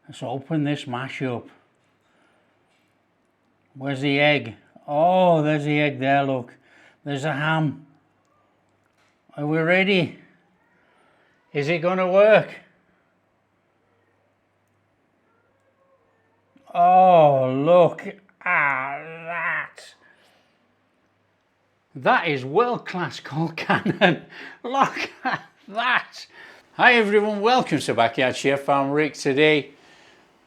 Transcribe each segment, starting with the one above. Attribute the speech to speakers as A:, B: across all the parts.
A: Let's open this mash up. Where's the egg? Oh, there's the egg there, look. There's a ham. Are we ready? Is it going to work? Oh, look at that. That is world-class Colcannon. Look at that. Hi everyone, welcome to Backyard Chef. I'm Rick. Today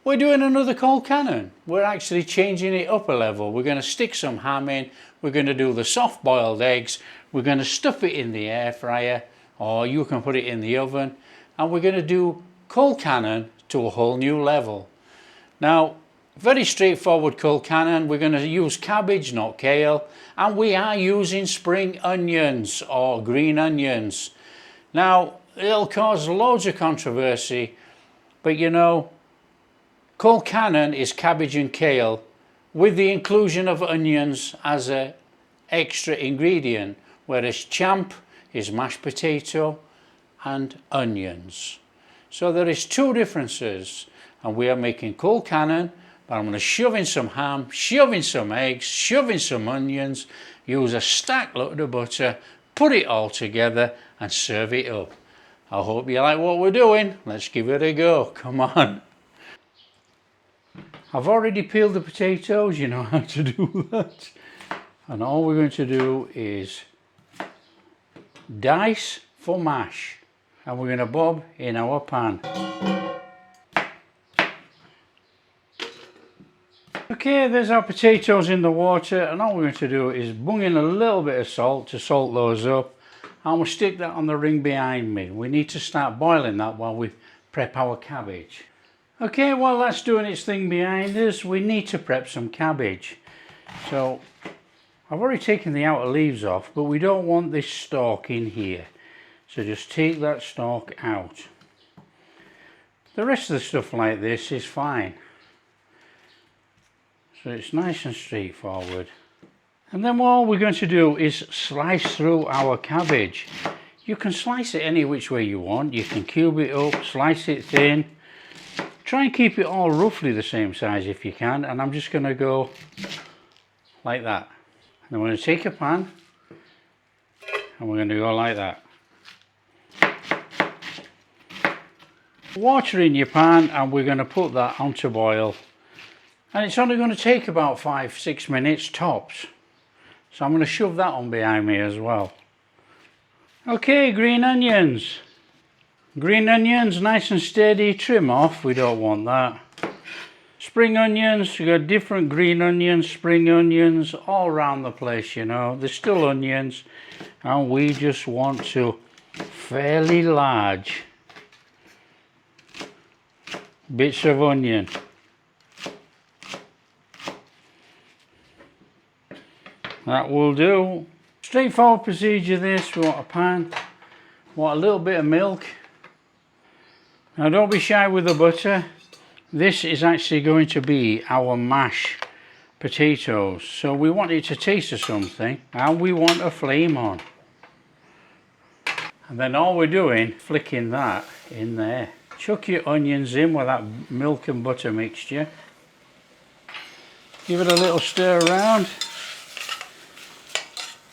A: we're doing another Colcannon. We're actually changing it up a level. We're going to stick some ham in. We're going to do the soft boiled eggs. We're going to stuff it in the air fryer, or you can put it in the oven. And we're going to do Colcannon to a whole new level. Now, very straightforward Colcannon. We're going to use cabbage, not kale. And we are using spring onions or green onions. Now, it'll cause loads of controversy, but you know, Colcannon is cabbage and kale with the inclusion of onions as an extra ingredient, whereas champ is mashed potato and onions. So there is two differences, and we are making Colcannon, but I'm going to shove in some ham, shove in some eggs, shove in some onions, use a stacked load of butter, put it all together and serve it up. I hope you like what we're doing. Let's give it a go. Come on. I've already peeled the potatoes, you know how to do that. And all we're going to do is dice for mash. And we're going to bob in our pan. Okay, there's our potatoes in the water, and all we're going to do is bung in a little bit of salt to salt those up. And we'll stick that on the ring behind me. We need to start boiling that while we prep our cabbage. Okay, while that's doing its thing behind us, we need to prep some cabbage. So, I've already taken the outer leaves off, but we don't want this stalk in here. So just take that stalk out. The rest of the stuff like this is fine. So it's nice and straightforward. And then all we're going to do is slice through our cabbage. You can slice it any which way you want. You can cube it up, slice it thin. Try and keep it all roughly the same size if you can. And I'm just going to go like that. And I'm going to take a pan and we're going to go like that. Water in your pan, and we're going to put that on to boil. And it's only going to take about 5-6 minutes tops. So I'm going to shove that on behind me as well. Okay, green onions. Green onions, nice and steady, trim off, we don't want that. Spring onions, you got different green onions, spring onions, all around the place, you know. They're still onions, and we just want to fairly large bits of onion. That will do. Straightforward procedure this. We want a pan, want a little bit of milk. Now don't be shy with the butter. This is actually going to be our mashed potatoes. So we want it to taste of something, and we want a flame on. And then all we're doing, flicking that in there. Chuck your onions in with that milk and butter mixture. Give it a little stir around.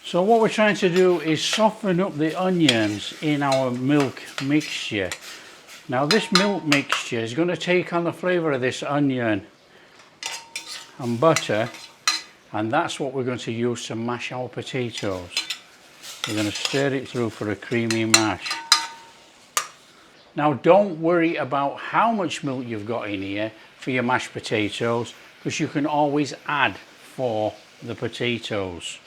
A: So what we're trying to do is soften up the onions in our milk mixture. Now this milk mixture is going to take on the flavour of this onion and butter, and that's what we're going to use to mash our potatoes. We're going to stir it through for a creamy mash. Now don't worry about how much milk you've got in here for your mashed potatoes, because you can always add for the potatoes.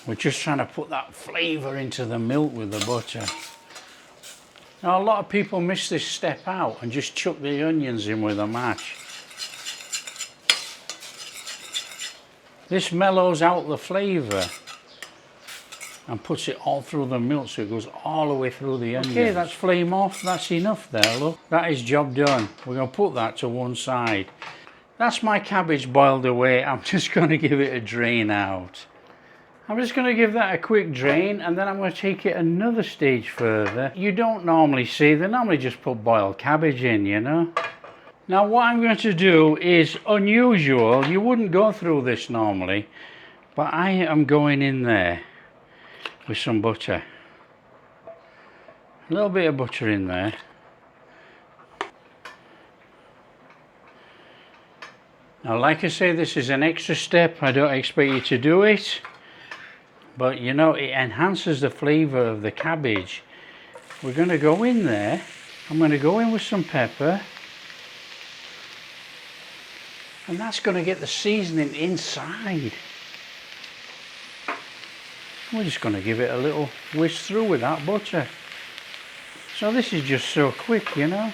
A: We're just trying to put that flavour into the milk with the butter. Now a lot of people miss this step out and just chuck the onions in with the mash. This mellows out the flavour and puts it all through the milk, so it goes all the way through the onions. Okay, that's flame off. That's enough there, look. That is job done. We're going to put that to one side. That's my cabbage boiled away. I'm just going to give it a drain out. I'm just going to give that a quick drain, and then I'm going to take it another stage further. You don't normally see, they normally just put boiled cabbage in, you know. Now what I'm going to do is unusual. You wouldn't go through this normally, but I am going in there with some butter. A little bit of butter in there. Now, like I say, this is an extra step. I don't expect you to do it, but you know, it enhances the flavour of the cabbage. We're going to go in there. I'm going to go in with some pepper, and that's going to get the seasoning inside. We're just going to give it a little whisk through with that butter. So this is just so quick, you know,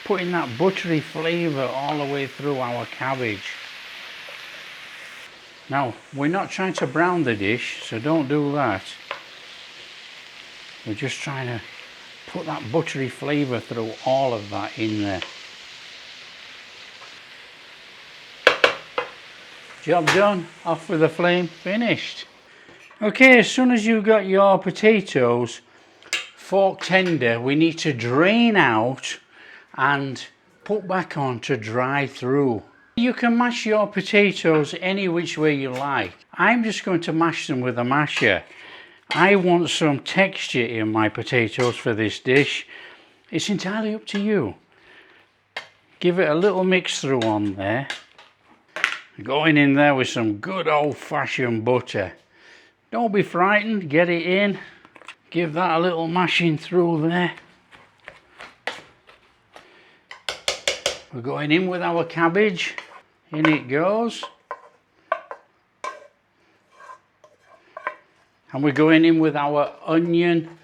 A: putting that buttery flavour all the way through our cabbage. Now, we're not trying to brown the dish, so don't do that. We're just trying to put that buttery flavour through all of that in there. Job done, off with the flame, finished. Okay, as soon as you've got your potatoes fork tender, we need to drain out and put back on to dry through. You can mash your potatoes any which way you like. I'm just going to mash them with a masher. I want some texture in my potatoes for this dish. It's entirely up to you. Give it a little mix through on there. Going in there with some good old-fashioned butter. Don't be frightened, get it in. Give that a little mashing through there. We're going in with our cabbage. In it goes. And we're going in with our onion,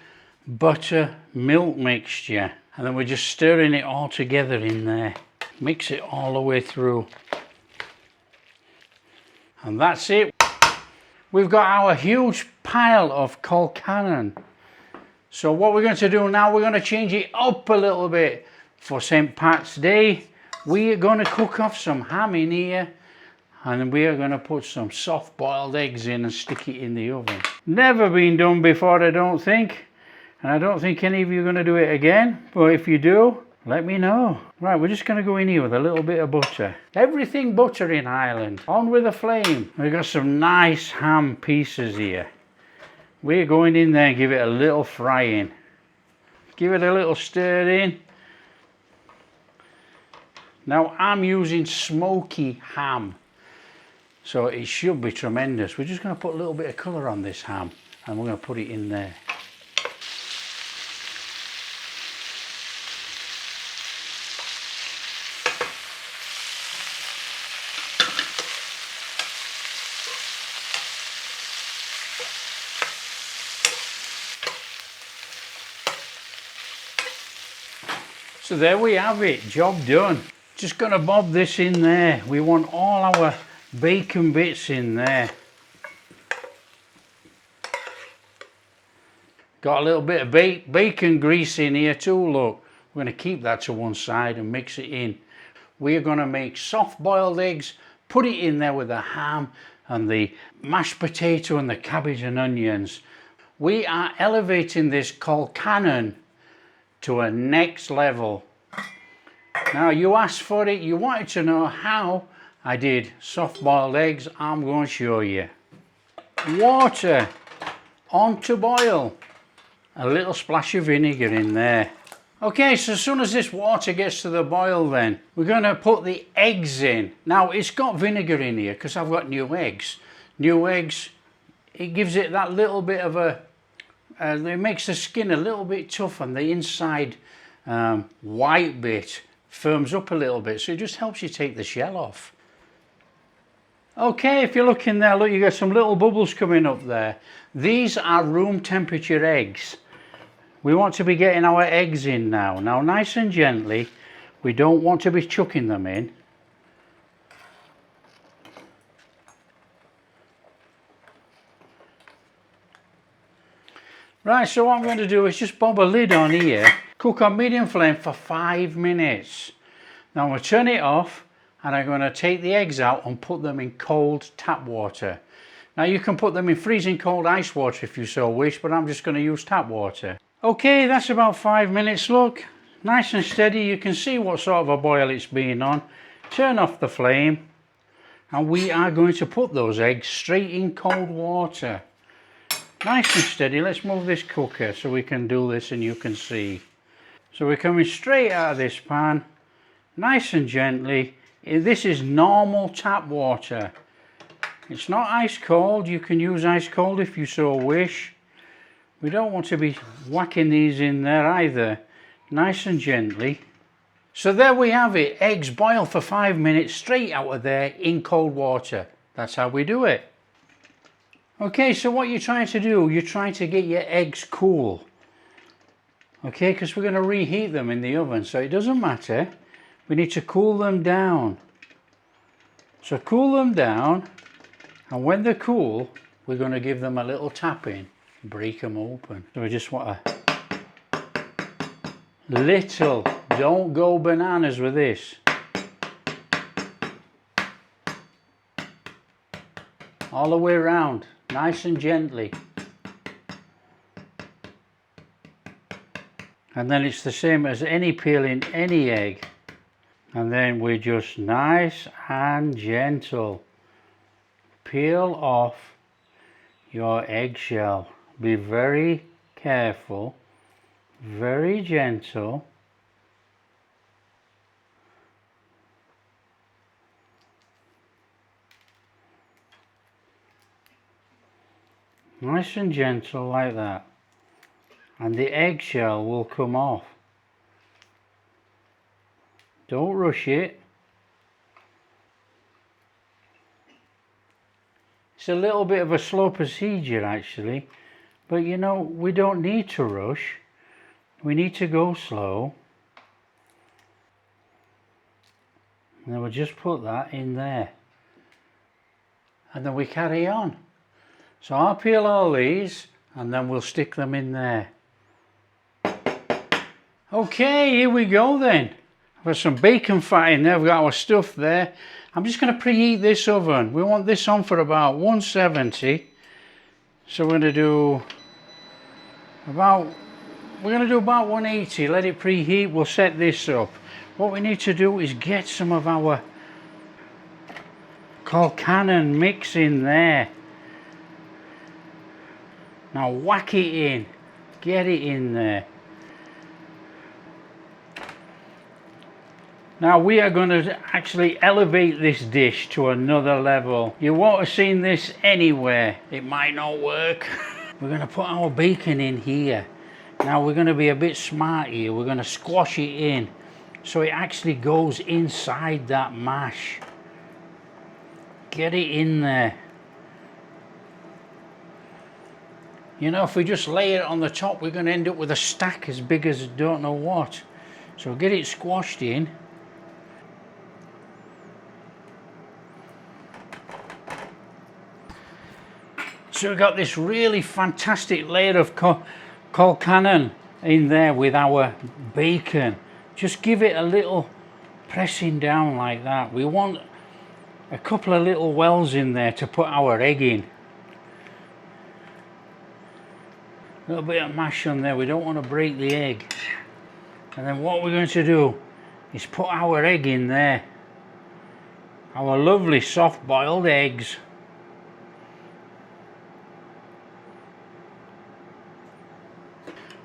A: butter, milk mixture. And then we're just stirring it all together in there. Mix it all the way through. And that's it. We've got our huge pile of Colcannon. So what we're going to do now, we're going to change it up a little bit. For St. Pat's Day, we are going to cook off some ham in here, and then we are going to put some soft boiled eggs in and stick it in the oven. Never been done before, I don't think, and I don't think any of you are going to do it again, but if you do, let me know. Right, we're just going to go in here with a little bit of butter. Everything butter in Ireland. On with the flame. We've got some nice ham pieces here. We're going in there and give it a little frying. Give it a little stir in. Now I'm using smoky ham, so it should be tremendous. We're just going to put a little bit of colour on this ham, and we're going to put it in there. So there we have it, job done. Just going to bob this in there. We want all our bacon bits in there. Got a little bit of bacon grease in here too, look. We're going to keep that to one side and mix it in. We're going to make soft boiled eggs, put it in there with the ham and the mashed potato and the cabbage and onions. We are elevating this Colcannon to a next level. Now you asked for it, you wanted to know how I did soft boiled eggs. I'm going to show you. Water on to boil. A little splash of vinegar in there. Okay, so as soon as this water gets to the boil, then we're going to put the eggs in. Now it's got vinegar in here because I've got new eggs. New eggs, it gives it that little bit of a it makes the skin a little bit tough, and the inside white bit firms up a little bit, so it just helps you take the shell off. Okay, if you look in there, look, you got some little bubbles coming up there. These are room temperature eggs. We want to be getting our eggs in now. Now nice and gently, we don't want to be chucking them in. Right, so what I'm going to do is just bob a lid on here, cook on medium flame for 5 minutes. Now I'm going to turn it off, and I'm going to take the eggs out and put them in cold tap water. Now you can put them in freezing cold ice water if you so wish, but I'm just going to use tap water. Okay, that's about 5 minutes, look. Nice and steady, you can see what sort of a boil it's been on. Turn off the flame, and we are going to put those eggs straight in cold water. Nice and steady. Let's move this cooker so we can do this and you can see. So we're coming straight out of this pan, nice and gently. This is normal tap water. It's not ice cold. You can use ice cold if you so wish. We don't want to be whacking these in there either. Nice and gently. So there we have it. Eggs boil for 5 minutes straight out of there in cold water. That's how we do it. Okay, so what you're trying to do, you're trying to get your eggs cool. Okay, because we're going to reheat them in the oven, so it doesn't matter. We need to cool them down. So cool them down, and when they're cool, we're going to give them a little tapping, break them open. So we just want a little, don't go bananas with this. All the way around, nice and gently. And then it's the same as any peeling any egg. And then we just nice and gentle peel off your eggshell. Be very careful, very gentle. Nice and gentle like that. And the eggshell will come off. Don't rush it. It's a little bit of a slow procedure actually, but you know, we don't need to rush. We need to go slow. And then we'll just put that in there. And then we carry on. So I'll peel all these and then we'll stick them in there. Okay, here we go then. I've got some bacon fat in there, we've got our stuff there. I'm just going to preheat this oven. We want this on for about 170. So we're going to do about 180, let it preheat, we'll set this up. What we need to do is get some of our Colcannon mix in there. Now whack it in, get it in there. Now we are going to actually elevate this dish to another level. You won't have seen this anywhere. It might not work. We're going to put our bacon in here. Now we're going to be a bit smart here. We're going to squash it in so it actually goes inside that mash. Get it in there. You know, if we just lay it on the top, we're going to end up with a stack as big as don't know what. So get it squashed in. So we've got this really fantastic layer of Colcannon in there with our bacon. Just give it a little pressing down like that. We want a couple of little wells in there to put our egg in. A little bit of mash on there, we don't want to break the egg. And then what we're going to do is put our egg in there. Our lovely soft boiled eggs.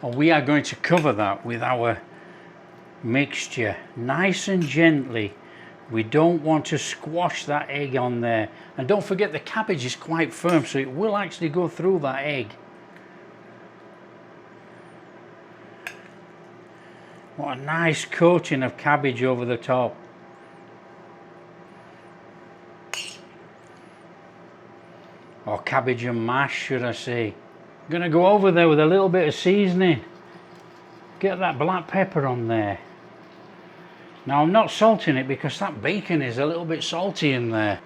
A: And we are going to cover that with our mixture nice and gently. We don't want to squash that egg on there. And don't forget the cabbage is quite firm, so it will actually go through that egg. What a nice coating of cabbage over the top. Or cabbage and mash, should I say. I'm going to go over there with a little bit of seasoning. Get that black pepper on there. Now I'm not salting it because that bacon is a little bit salty in there.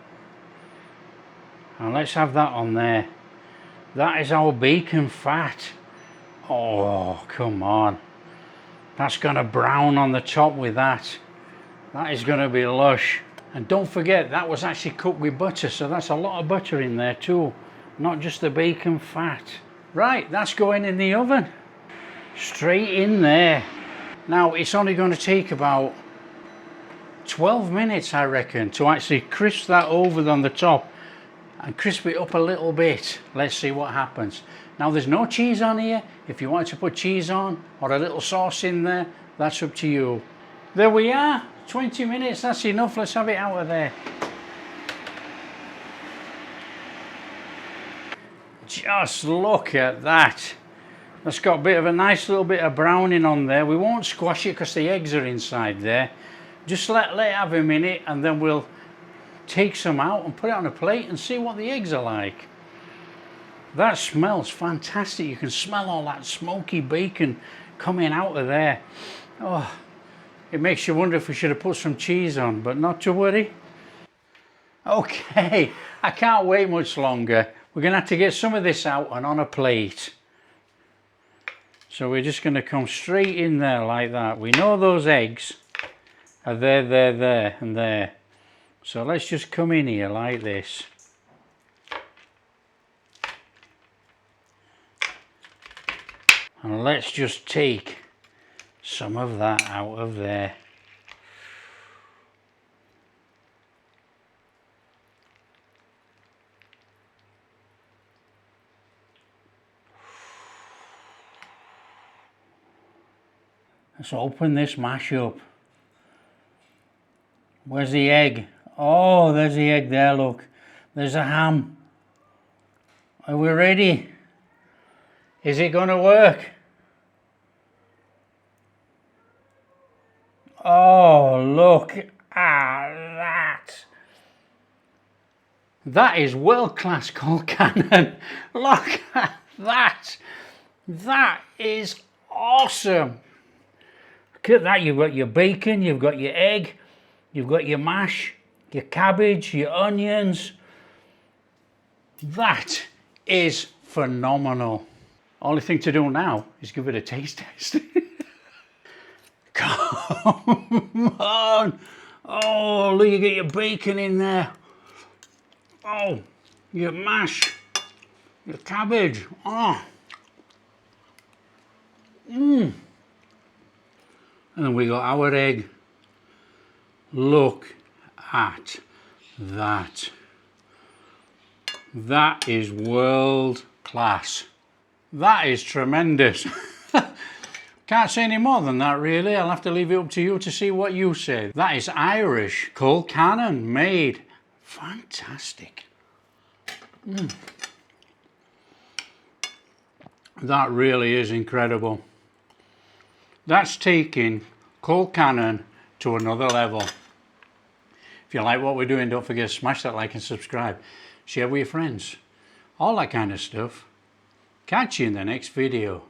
A: And let's have that on there. That is our bacon fat. Oh, come on. That's going to brown on the top with that. That is going to be lush. And don't forget, that was actually cooked with butter, so that's a lot of butter in there too. not just the bacon fat. Right, that's going in the oven. Straight in there. Now it's only going to take about 12 minutes, I reckon, to actually crisp that over on the top and crisp it up a little bit. Let's see what happens. Now there's no cheese on here. If you want to put cheese on or a little sauce in there, that's up to you. There we are, 20 minutes, that's enough. Let's have it out of there. Just look at that. That's got a bit of a nice little bit of browning on there. We won't squash it because the eggs are inside there. Just let it have a minute and then we'll take some out and put it on a plate and see what the eggs are like. That smells fantastic. You can smell all that smoky bacon coming out of there. Oh, it makes you wonder if we should have put some cheese on, but not to worry. Okay, I can't wait much longer. We're going to have to get some of this out and on a plate. So we're just going to come straight in there like that. We know those eggs are there, and there. So let's just come in here like this. And let's just take some of that out of there. Let's open this mash up. Where's the egg? Oh, there's the egg there, look. There's a ham. Are we ready? Is it going to work? Oh, look at that. That is world-class Colcannon. Look at that. That is awesome. Look at that. You've got your bacon, you've got your egg, you've got your mash, your cabbage, your onions. That is phenomenal. Only thing to do now is give it a taste test. Come on. Oh, look, you get your bacon in there. Oh, your mash, your cabbage. Oh. And then we got our egg. Look at that. That is world class. That is tremendous. Can't say any more than that really. I'll have to leave it up to you to see what you say. That is Irish Colcannon made. Fantastic. That really is incredible. That's taking Colcannon to another level. If you like what we're doing, don't forget to smash that like and subscribe. Share with your friends. All that kind of stuff. Catch you in the next video.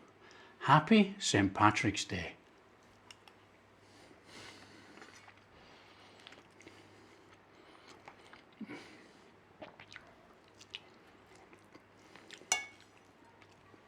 A: Happy St. Patrick's Day.